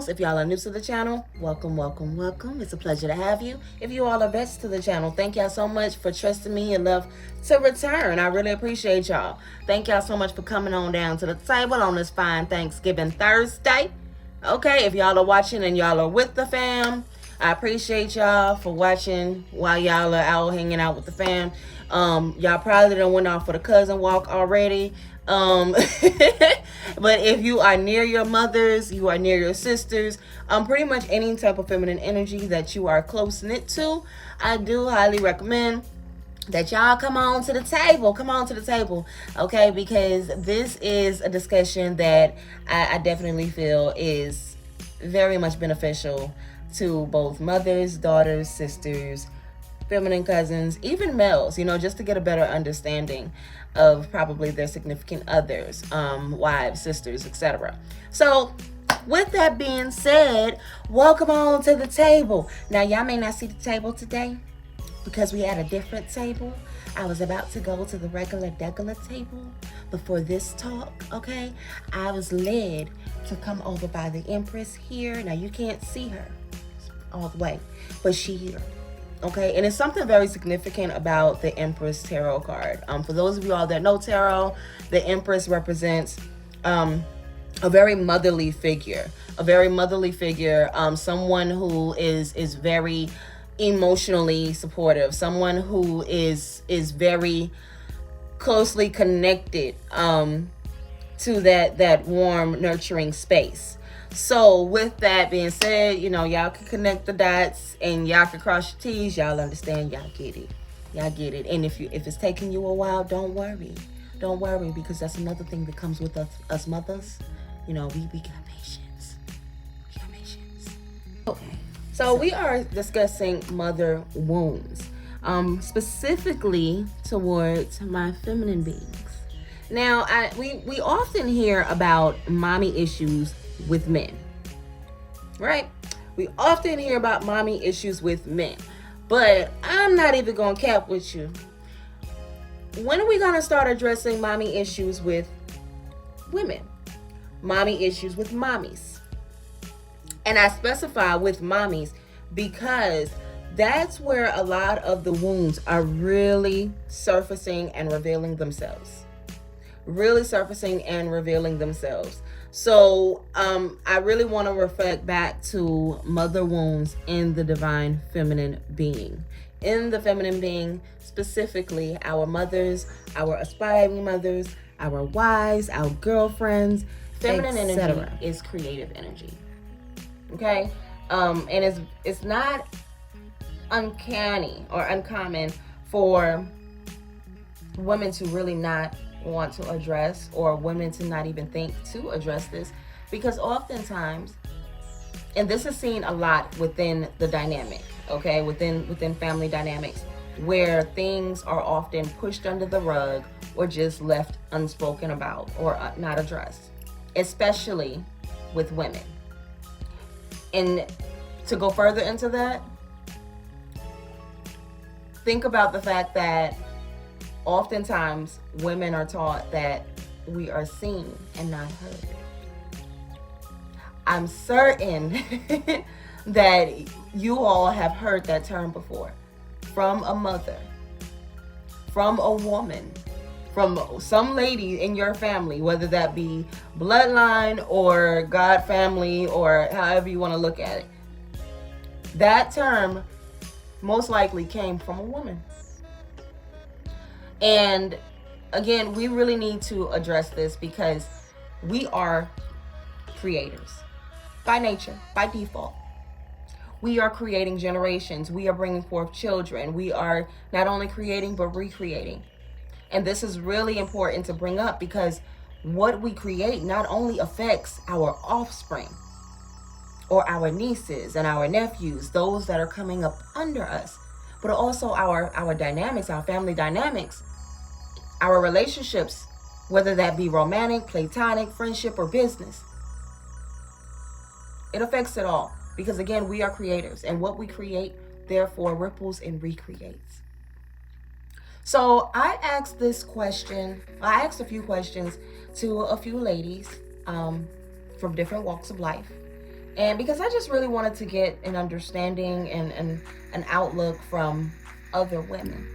else, if y'all are new to the channel, welcome, welcome, welcome. It's a pleasure to have you. If you all are vets to the channel, thank y'all so much for trusting me and love to return. I really appreciate y'all. Thank y'all so much for coming on down to the table on this fine Thanksgiving Thursday. Okay, if y'all are watching and y'all are with the fam, I appreciate y'all for watching while y'all are out hanging out with the fam. Y'all probably done went off for the cousin walk already. But if you are near your mothers, you are near your sisters, pretty much any type of feminine energy that you are close knit to, I do highly recommend that y'all come on to the table. Come on to the table, okay? Because this is a discussion that I definitely feel is very much beneficial to both mothers, daughters, sisters, feminine cousins, even males, just to get a better understanding of probably their significant others, wives, sisters, etc. So with that being said, welcome on to the table. Now, y'all may not see the table today because we had a different table. I was about to go to the regular table before this talk, okay? I was led to come over by the Empress here. Now, you can't see her all the way, but she here. Okay, and it's something very significant about the Empress Tarot card. For those of you all that know tarot, the Empress represents a very motherly figure. Someone who is very emotionally supportive, someone who is very closely connected to that warm, nurturing space. So with that being said, y'all can connect the dots and y'all can cross your T's. Y'all understand, y'all get it. And if it's taking you a while, don't worry, because that's another thing that comes with us mothers. We got patience. Okay, so we are discussing mother wounds, specifically towards my feminine beings. Now, we often hear about mommy issues with men, right? We often hear about mommy issues with men, but I'm not even gonna cap with you. When are we gonna start addressing mommy issues with women? Mommy issues with mommies. And I specify with mommies because that's where a lot of the wounds are really surfacing and revealing themselves. So I really want to reflect back to mother wounds in the divine feminine being. In the feminine being, specifically our mothers, our aspiring mothers, our wives, our girlfriends. Feminine energy is creative energy. Okay? And it's not uncanny or uncommon for women to really not want to address, or women to not even think to address this, because oftentimes, and this is seen a lot within the dynamic, okay, within family dynamics, where things are often pushed under the rug or just left unspoken about or not addressed, especially with women. And to go further into that, think about the fact that oftentimes women are taught that we are seen and not heard. I'm certain that you all have heard that term before from a mother, from a woman, from some lady in your family, whether that be bloodline or God family or however you want to look at it. That term most likely came from a woman. And again, we really need to address this because we are creators by nature, by default. We are creating generations. We are bringing forth children. We are not only creating, but recreating. And this is really important to bring up because what we create not only affects our offspring or our nieces and our nephews, those that are coming up under us, but also our dynamics, our family dynamics, our relationships, whether that be romantic, platonic, friendship, or business. It affects it all because, again, we are creators, and what we create, therefore, ripples and recreates. So I asked this question, I asked a few questions to a few ladies from different walks of life. And because I just really wanted to get an understanding and an outlook from other women.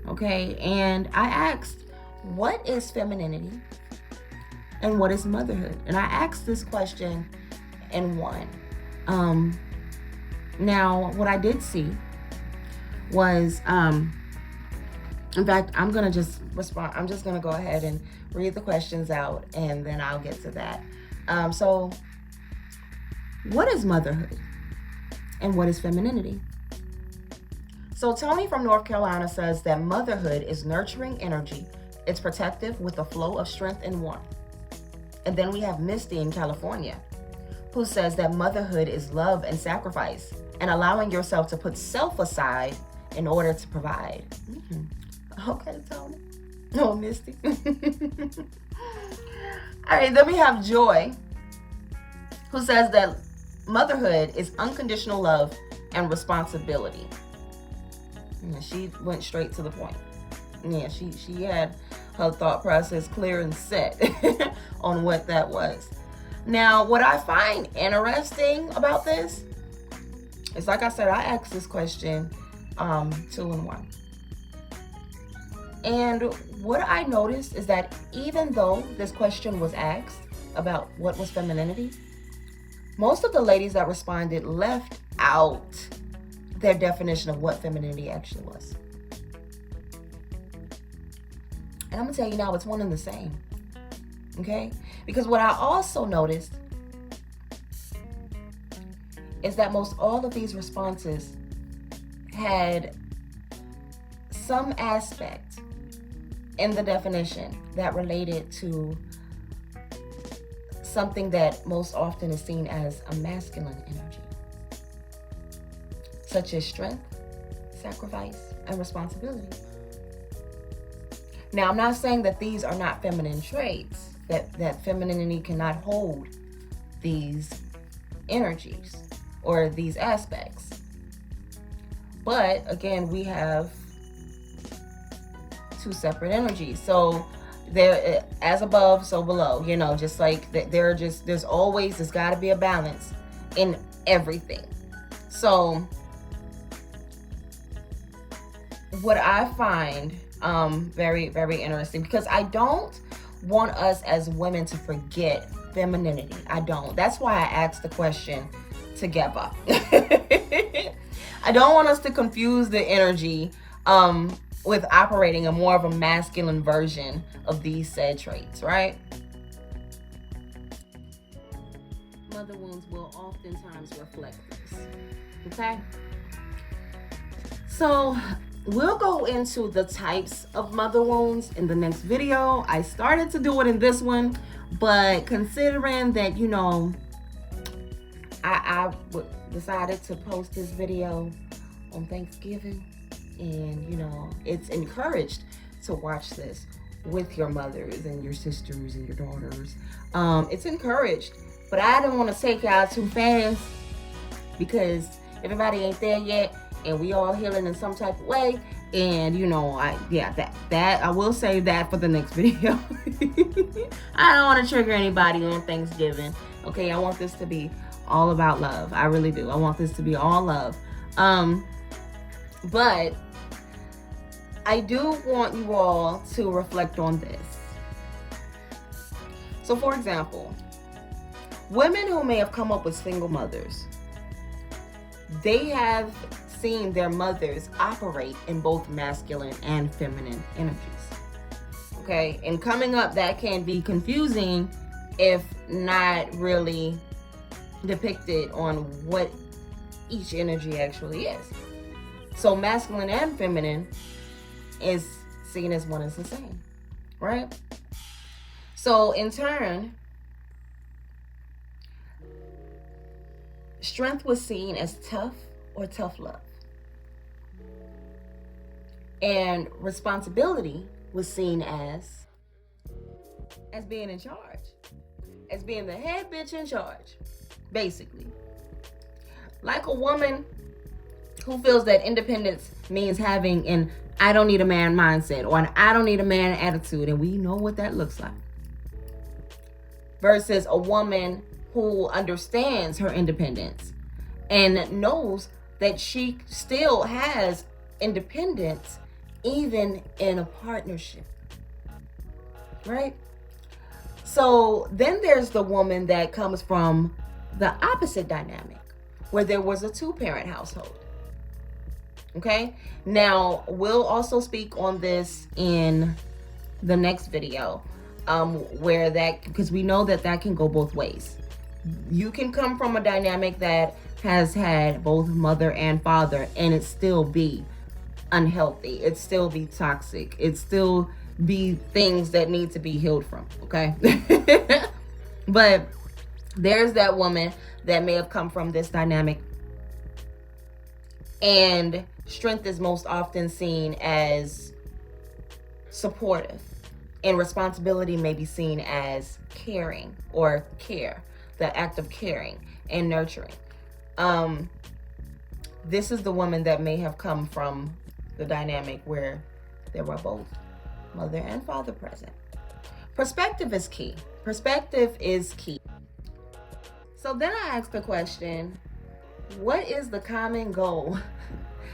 Okay, and I asked, what is femininity and what is motherhood? And I asked this question in one. Now, what I did see was, in fact, I'm going to just respond. I'm just going to go ahead and read the questions out, and then I'll get to that. So, what is motherhood and what is femininity? So Tony from North Carolina says that motherhood is nurturing energy. It's protective with a flow of strength and warmth. And then we have Misty in California, who says that motherhood is love and sacrifice and allowing yourself to put self aside in order to provide. Okay, Tony. Oh, Misty. All right, then we have Joy, who says that motherhood is unconditional love and responsibility. Yeah, she went straight to the point. Yeah, she had her thought process clear and set on what that was. Now, what I find interesting about this is, like I said, I asked this question 2 in 1. And what I noticed is that even though this question was asked about what was femininity, most of the ladies that responded left out their definition of what femininity actually was. And I'm gonna tell you now, it's one and the same. Okay? Because what I also noticed is that most all of these responses had some aspect in the definition that related to something that most often is seen as a masculine energy, such as strength, sacrifice, and responsibility. Now, I'm not saying that these are not feminine traits, that femininity cannot hold these energies or these aspects. But again, we have 2 separate energies. So there, as above, so below, just like there's got to be a balance in everything. So what I find very, very interesting, because I don't want us as women to forget femininity. I don't. That's why I asked the question together. I don't want us to confuse the energy with operating a more of a masculine version of these said traits, right? Mother wounds will oftentimes reflect this. Okay? So we'll go into the types of mother wounds in the next video. I started to do it in this one, but considering that, I decided to post this video on Thanksgiving, and it's encouraged to watch this with your mothers and your sisters and your daughters. It's encouraged, but I didn't want to take y'all too fast, because everybody ain't there yet, and we all healing in some type of way. And that I will save that for the next video. I don't want to trigger anybody on Thanksgiving. Okay, I want this to be all about love. I really do. I want this to be all love. But I do want you all to reflect on this. So, for example, women who may have come up with single mothers, they have seen their mothers operate in both masculine and feminine energies. Okay, and coming up, that can be confusing if not really depicted on what each energy actually is. So masculine and feminine is seen as one is the same, right? So in turn, strength was seen as tough or tough love. And responsibility was seen as being in charge, as being the head bitch in charge, basically. Like a woman who feels that independence means having an I don't need a man mindset or an I don't need a man attitude, and we know what that looks like. Versus a woman who understands her independence and knows that she still has independence even in a partnership, right? So then there's the woman that comes from the opposite dynamic, where there was a two-parent household. Okay, now we'll also speak on this in the next video, where that, because we know that that can go both ways. You can come from a dynamic that has had both mother and father and it still be unhealthy, it still be toxic, it still be things that need to be healed from. Okay. But there's that woman that may have come from this dynamic, and strength is most often seen as supportive, and responsibility may be seen as caring or care, the act of caring and nurturing. This is the woman that may have come from the dynamic where there were both mother and father present. Perspective is key. Perspective is key. So then I asked the question, what is the common goal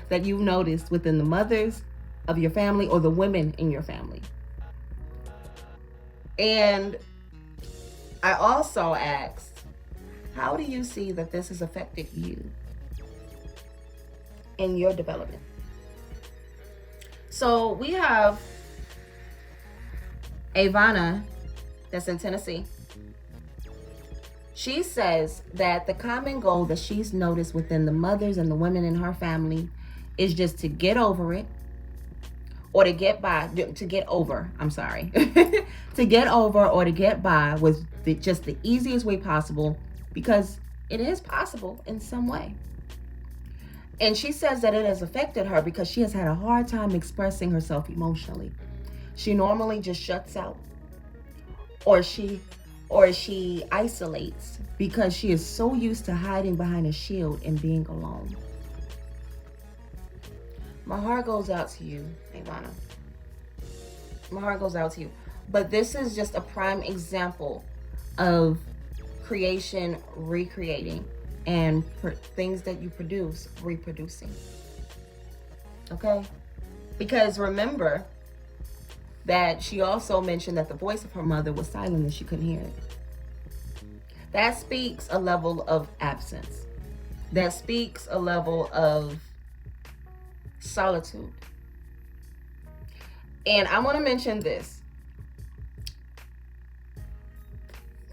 that you've noticed within the mothers of your family or the women in your family? And I also asked, how do you see that this has affected you in your development? So we have Ivana, that's in Tennessee. She says that the common goal that she's noticed within the mothers and the women in her family is just to get over it, or to get by, to get over, I'm sorry, to get over or to get by with just the easiest way possible, because it is possible in some way. And she says that it has affected her because she has had a hard time expressing herself emotionally. She normally just shuts out, or she isolates because she is so used to hiding behind a shield and being alone. My heart goes out to you, Ivana. My heart goes out to you. But this is just a prime example of creation recreating, and things that you produce reproducing. Okay? Because remember that she also mentioned that the voice of her mother was silent and she couldn't hear it. That speaks a level of absence. That speaks a level of solitude. And I want to mention this.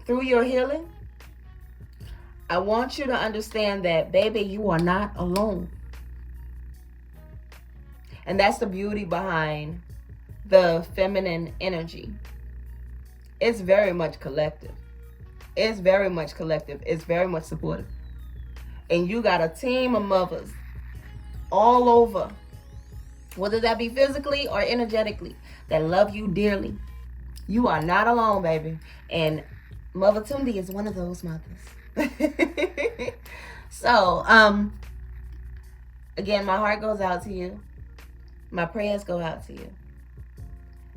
Through your healing, I want you to understand that, baby, you are not alone. And that's the beauty behind the feminine energy. It's very much collective. It's very much collective. It's very much supportive. And you got a team of mothers all over, whether that be physically or energetically, that love you dearly. You are not alone, baby. And Mother Tundi is one of those mothers. So, again, my heart goes out to you. My prayers go out to you.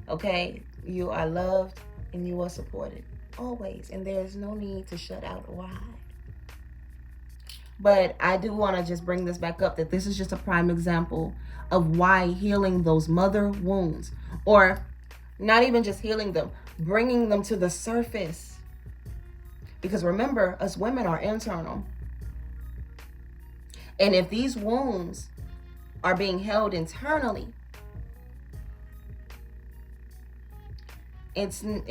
Okay? You are loved and you are supported always. And there's no need to shut out or hide. But I do want to just bring this back up, that this is just a prime example of why healing those mother wounds, or not even just healing them, bringing them to the surface. Because remember, us women are internal. And if these wounds are being held internally, it's a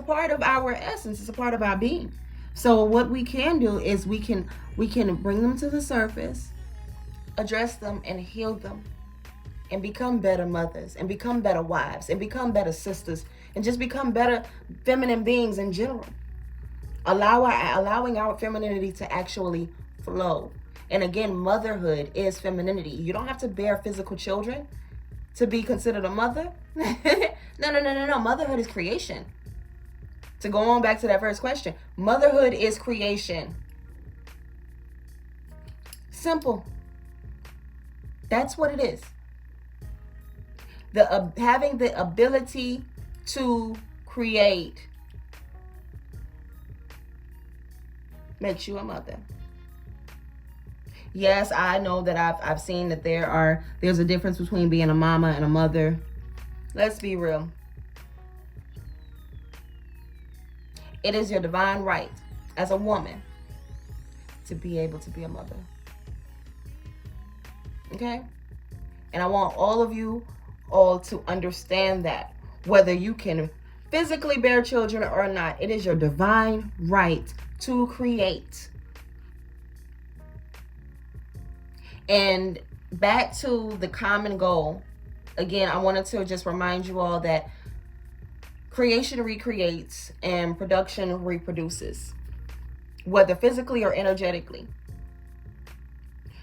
part of our essence. It's a part of our being. So what we can do is we can bring them to the surface, address them and heal them, and become better mothers, and become better wives, and become better sisters, and just become better feminine beings in general. Allowing our femininity to actually flow. And again, motherhood is femininity. You don't have to bear physical children to be considered a mother. No. Motherhood is creation. To go on back to that first question, motherhood is creation. Simple. That's what it is. Having the ability to create makes you a mother. Yes, I know that I've seen that there's a difference between being a mama and a mother. Let's be real. It is your divine right as a woman to be able to be a mother. Okay? And I want all of you all to understand that, whether you can physically bear children or not, it is your divine right to create. And back to the common goal, again, I wanted to just remind you all that creation recreates and production reproduces, whether physically or energetically.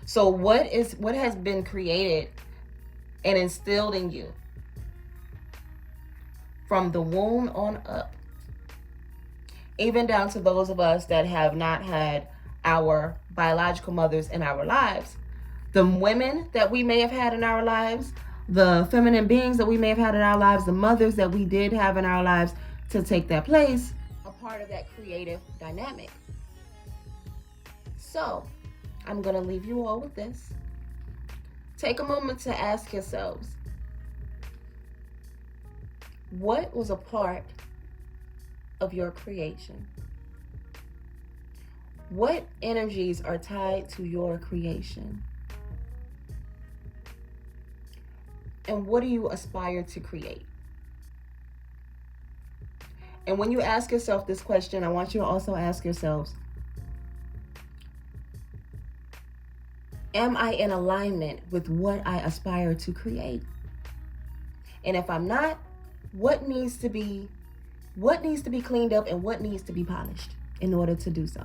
So what has been created and instilled in you from the womb on up, even down to those of us that have not had our biological mothers in our lives, the women that we may have had in our lives, the feminine beings that we may have had in our lives, the mothers that we did have in our lives to take that place, a part of that creative dynamic. So I'm going to leave you all with this. Take a moment to ask yourselves, what was a part of your creation? What energies are tied to your creation? And what do you aspire to create? And when you ask yourself this question, I want you to also ask yourselves, am I in alignment with what I aspire to create? And if I'm not, what needs to be cleaned up and what needs to be polished in order to do so?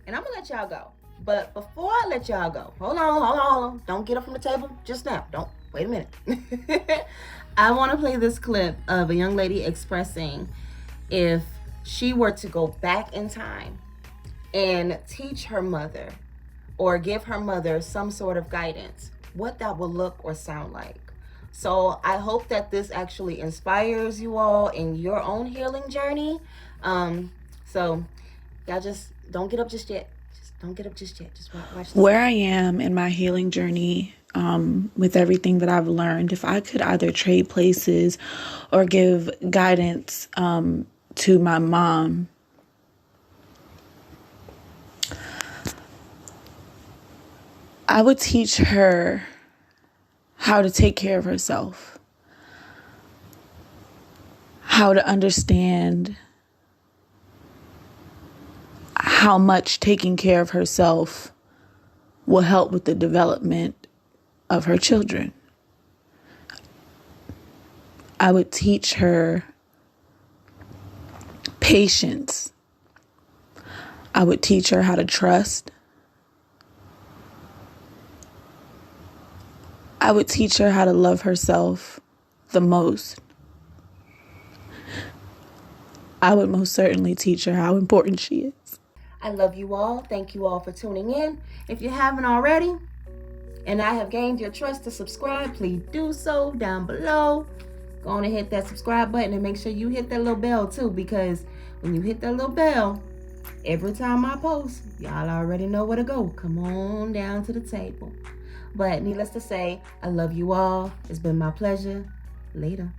And I'm gonna let y'all go. But before I let y'all go, hold on. Don't get up from the table just now. Don't, wait a minute. I wanna play this clip of a young lady expressing if she were to go back in time and teach her mother or give her mother some sort of guidance, what that will look or sound like. So I hope that this actually inspires you all in your own healing journey. So y'all just don't get up just yet. Don't get up just yet. Just watch this. Where I am in my healing journey, with everything that I've learned, if I could either trade places or give guidance to my mom, I would teach her how to take care of herself, how to understand how much taking care of herself will help with the development of her children. I would teach her patience. I would teach her how to trust. I would teach her how to love herself the most. I would most certainly teach her how important she is. I love you all. Thank you all for tuning in. If you haven't already, and I have gained your trust to subscribe, please do so down below. Go on and hit that subscribe button and make sure you hit that little bell too, because when you hit that little bell, every time I post, y'all already know where to go. Come on down to the table. But needless to say, I love you all. It's been my pleasure. Later.